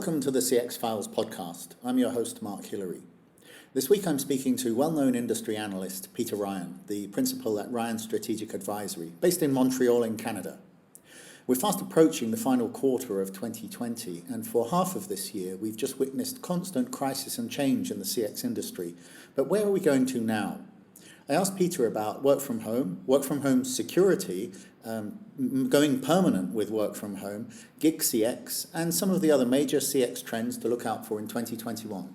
Welcome to the CX Files podcast. I'm your host, Mark Hillary. This week I'm speaking to well-known industry analyst Peter Ryan, the principal at Ryan Strategic Advisory, based in Montreal in Canada. We're fast approaching the final quarter of 2020, and for half of this year we've just witnessed constant crisis and change in the CX industry. But where are we going to now? I asked Peter about work from home security, going permanent with work from home, GigCX, and some of the other major CX trends to look out for in 2021.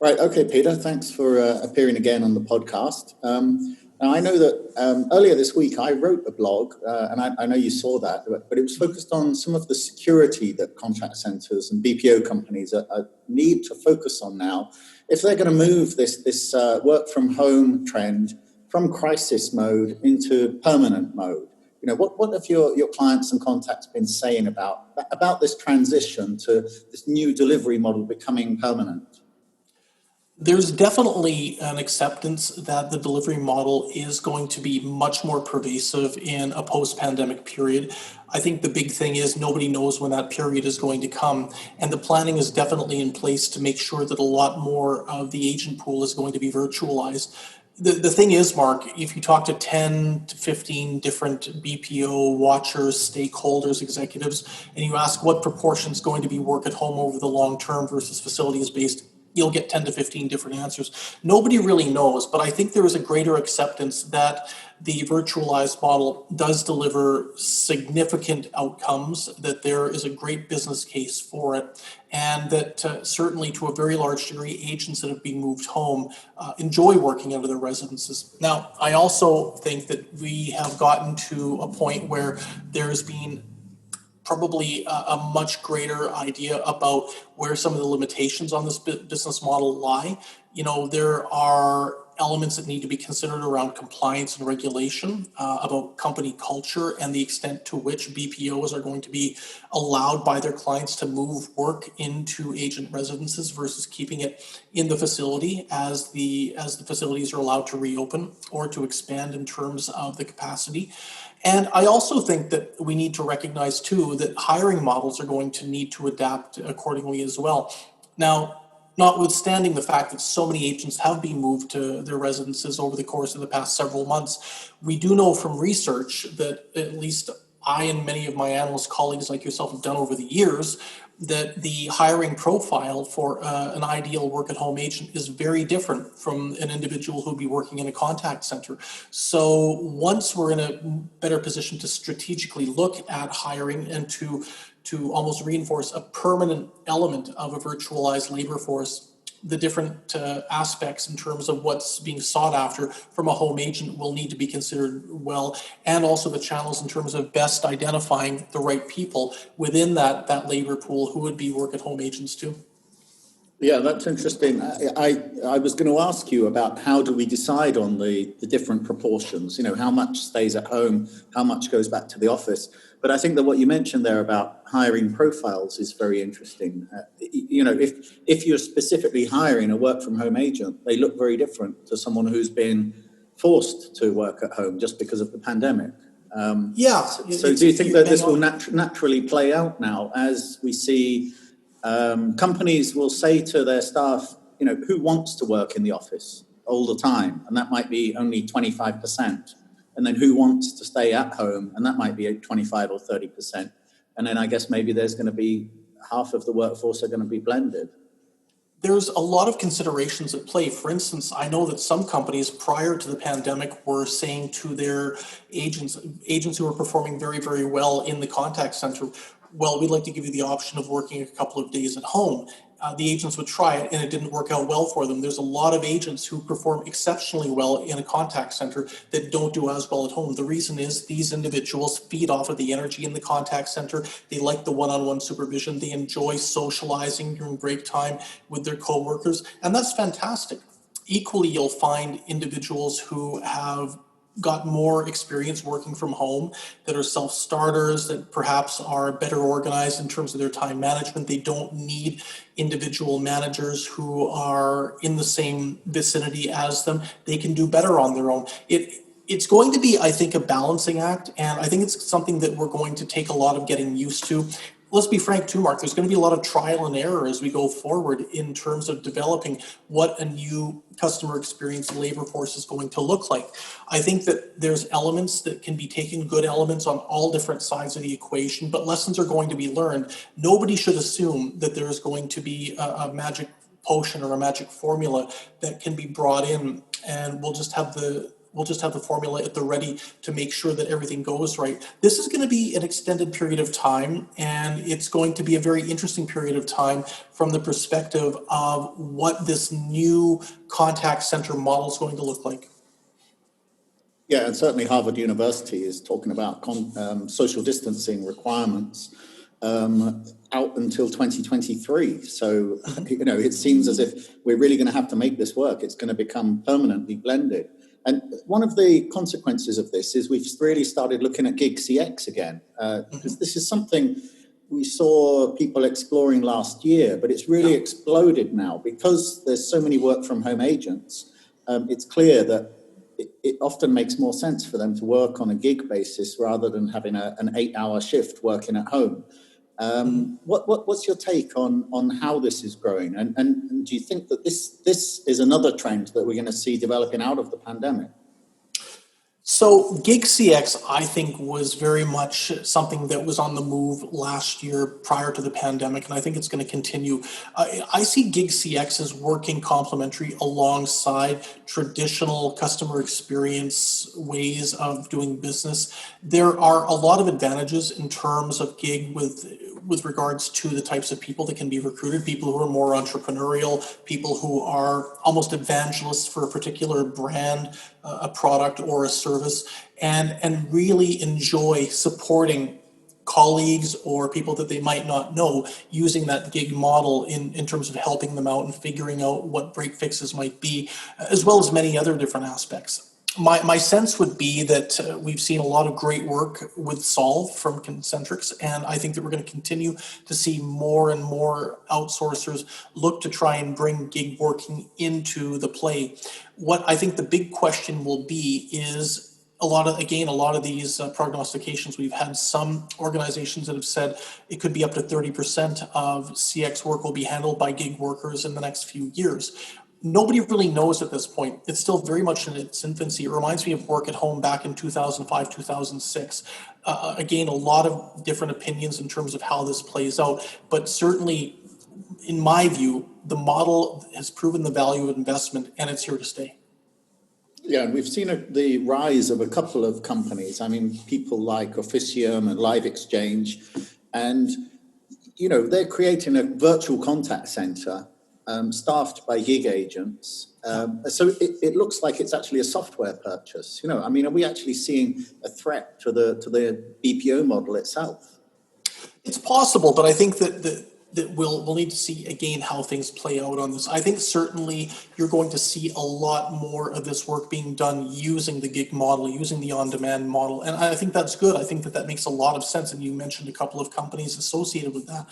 Right, okay, Peter, thanks for appearing again on the podcast. Now, I know that earlier this week I wrote a blog, and I know you saw that, but it was focused on some of the security that contact centers and BPO companies need to focus on now if they're going to move this work from home trend from crisis mode into permanent mode. You know, what have your clients and contacts been saying about this transition to this new delivery model becoming permanent? There's definitely an acceptance that the delivery model is going to be much more pervasive in a post-pandemic period. I think the big thing is nobody knows when that period is going to come, and the planning is definitely in place to make sure that a lot more of the agent pool is going to be virtualized. The thing is, Mark, if you talk to 10 to 15 different BPO watchers, stakeholders, executives, and you ask what proportion is going to be work at home over the long term versus facilities-based, you'll get 10 to 15 different answers. Nobody really knows, but I think there is a greater acceptance that the virtualized model does deliver significant outcomes, that there is a great business case for it, and that certainly to a very large degree, agents that have been moved home enjoy working out of their residences. Now, I also think that we have gotten to a point where there's been probably a much greater idea about where some of the limitations on this business model lie. You know, there are elements that need to be considered around compliance and regulation, about company culture and the extent to which BPOs are going to be allowed by their clients to move work into agent residences versus keeping it in the facility as the facilities are allowed to reopen or to expand in terms of the capacity. And I also think that we need to recognize, too, that hiring models are going to need to adapt accordingly as well. Now, notwithstanding the fact that so many agents have been moved to their residences over the course of the past several months, we do know from research that at least I and many of my analyst colleagues like yourself have done over the years, that the hiring profile for an ideal work-at-home agent is very different from an individual who would be working in a contact center. So once we're in a better position to strategically look at hiring and to almost reinforce a permanent element of a virtualized labor force, the different aspects in terms of what's being sought after from a home agent will need to be considered well, and also the channels in terms of best identifying the right people within that labor pool who would be work-at-home agents too. Yeah, that's interesting. I was going to ask you about how do we decide on the different proportions, you know, how much stays at home, how much goes back to the office. But I think that what you mentioned there about hiring profiles is very interesting. You know, if you're specifically hiring a work from home agent, they look very different to someone who's been forced to work at home just because of the pandemic. So do you think that this will naturally play out now as we see companies will say to their staff, you know, who wants to work in the office all the time? And that might be only 25%. And then who wants to stay at home? And that might be 25 or 30%. And then I guess maybe there's going to be half of the workforce are going to be blended. There's a lot of considerations at play. For instance, I know that some companies prior to the pandemic were saying to their agents who were performing very, very well in the contact center, well, we'd like to give you the option of working a couple of days at home. The agents would try it and it didn't work out well for them. There's a lot of agents who perform exceptionally well in a contact center that don't do as well at home. The reason is these individuals feed off of the energy in the contact center. They like the one-on-one supervision. They enjoy socializing during break time with their coworkers, and that's fantastic. Equally, you'll find individuals who have got more experience working from home, that are self-starters, that perhaps are better organized in terms of their time management. They don't need individual managers who are in the same vicinity as them. They can do better on their own. It's going to be, I think, a balancing act, and I think it's something that we're going to take a lot of getting used to. let's be frank too, Mark, there's going to be a lot of trial and error as we go forward in terms of developing what a new customer experience labor force is going to look like. I think that there's elements that can be taken, good elements on all different sides of the equation, but lessons are going to be learned. Nobody should assume that there's going to be a magic potion or a magic formula that can be brought in, and we'll just have the formula at the ready to make sure that everything goes right. This is going to be an extended period of time, and it's going to be a very interesting period of time from the perspective of what this new contact center model is going to look like. Yeah, and certainly Harvard University is talking about social distancing requirements out until 2023. So, it seems as if we're really going to have to make this work. It's going to become permanently blended. And one of the consequences of this is we've really started looking at GigCX again, because this is something we saw people exploring last year, but it's really exploded now because there's so many work from home agents. It's clear that it often makes more sense for them to work on a gig basis rather than having an 8-hour shift working at home. What's your take on how this is growing? And do you think that this is another trend that we're going to see developing out of the pandemic? So GigCX, I think, was very much something that was on the move last year prior to the pandemic, and I think it's going to continue. I see GigCX as working complementary alongside traditional customer experience ways of doing business. There are a lot of advantages in terms of gig with regards to the types of people that can be recruited, people who are more entrepreneurial, people who are almost evangelists for a particular brand, a product or a service, and really enjoy supporting colleagues or people that they might not know using that gig model in terms of helping them out and figuring out what break fixes might be, as well as many other different aspects. My sense would be that we've seen a lot of great work with Solve from Concentrix, and I think that we're going to continue to see more and more outsourcers look to try and bring gig working into the play. What I think the big question will be is a lot of these prognostications. We've had some organizations that have said it could be up to 30% of CX work will be handled by gig workers in the next few years. Nobody really knows at this point. It's still very much in its infancy. It reminds me of work at home back in 2005, 2006. Again, a lot of different opinions in terms of how this plays out, but certainly, in my view, the model has proven the value of investment, and it's here to stay. Yeah, and we've seen the rise of a couple of companies. I mean, people like Officium and Live Exchange, and they're creating a virtual contact center staffed by gig agents. So it looks like it's actually a software purchase. Are we actually seeing a threat to the BPO model itself? It's possible, but I think that we'll need to see again how things play out on this. I think certainly you're going to see a lot more of this work being done using the gig model, using the on-demand model, and I think that's good. I think that makes a lot of sense, and you mentioned a couple of companies associated with that.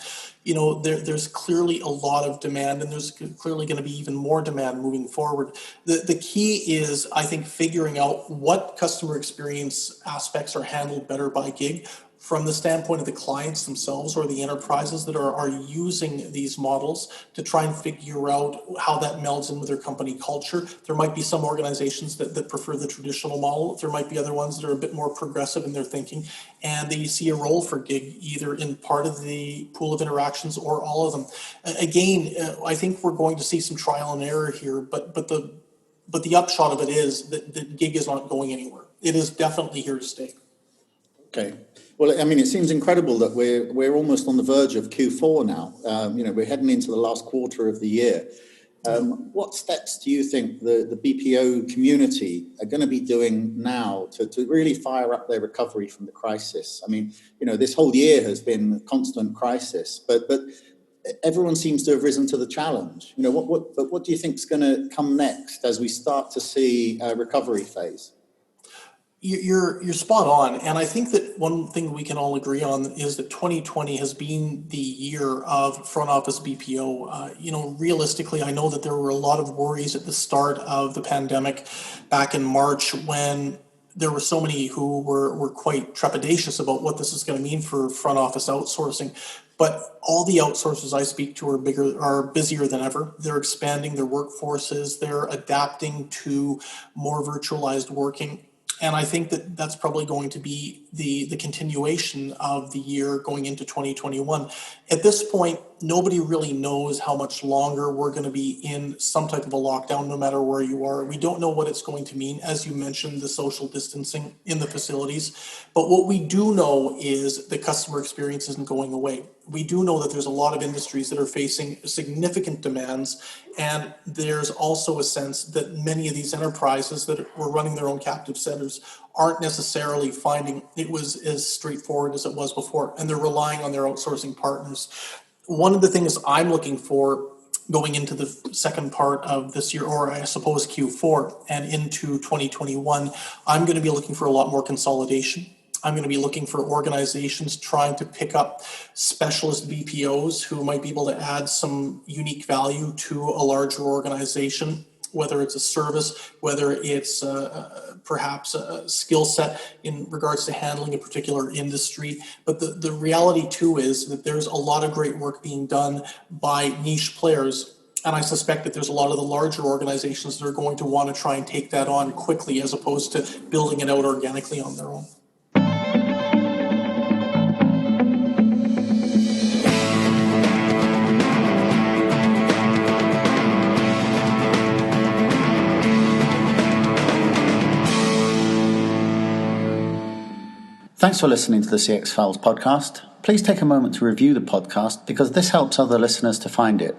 There's clearly a lot of demand, and there's clearly going to be even more demand moving forward. The key is, I think, figuring out what customer experience aspects are handled better by gig from the standpoint of the clients themselves or the enterprises that are using these models to try and figure out how that melds in with their company culture. There might be some organizations that prefer the traditional model. There might be other ones that are a bit more progressive in their thinking, and they see a role for gig either in part of the pool of interactions or all of them. Again, I think we're going to see some trial and error here, but the upshot of it is that gig is not going anywhere. It is definitely here to stay. Okay. Well, it seems incredible that we're almost on the verge of Q4 now. We're heading into the last quarter of the year. What steps do you think the BPO community are going to be doing now to really fire up their recovery from the crisis? This whole year has been a constant crisis, but everyone seems to have risen to the challenge. What do you think is going to come next as we start to see a recovery phase? You're spot on, and I think that one thing we can all agree on is that 2020 has been the year of front office BPO. Realistically, I know that there were a lot of worries at the start of the pandemic back in March when there were so many who were quite trepidatious about what this is going to mean for front office outsourcing. But all the outsourcers I speak to are busier than ever. They're expanding their workforces. They're adapting to more virtualized working. And I think that that's probably going to be the continuation of the year going into 2021. At this point, nobody really knows how much longer we're going to be in some type of a lockdown, no matter where you are. We don't know what it's going to mean. As you mentioned, the social distancing in the facilities. But what we do know is the customer experience isn't going away. We do know that there's a lot of industries that are facing significant demands, and there's also a sense that many of these enterprises that were running their own captive centers aren't necessarily finding it was as straightforward as it was before, and they're relying on their outsourcing partners. One of the things I'm looking for going into the second part of this year, or I suppose Q4 and into 2021, I'm going to be looking for a lot more consolidation. I'm going to be looking for organizations trying to pick up specialist BPOs who might be able to add some unique value to a larger organization, whether it's a service, whether it's perhaps a skill set in regards to handling a particular industry. But the reality too is that there's a lot of great work being done by niche players. And I suspect that there's a lot of the larger organizations that are going to want to try and take that on quickly as opposed to building it out organically on their own. Thanks for listening to the CX Files podcast. Please take a moment to review the podcast because this helps other listeners to find it.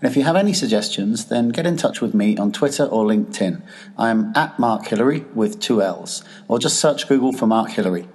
And if you have any suggestions, then get in touch with me on Twitter or LinkedIn. I'm at Mark Hillary with 2 L's, or just search Google for Mark Hillary.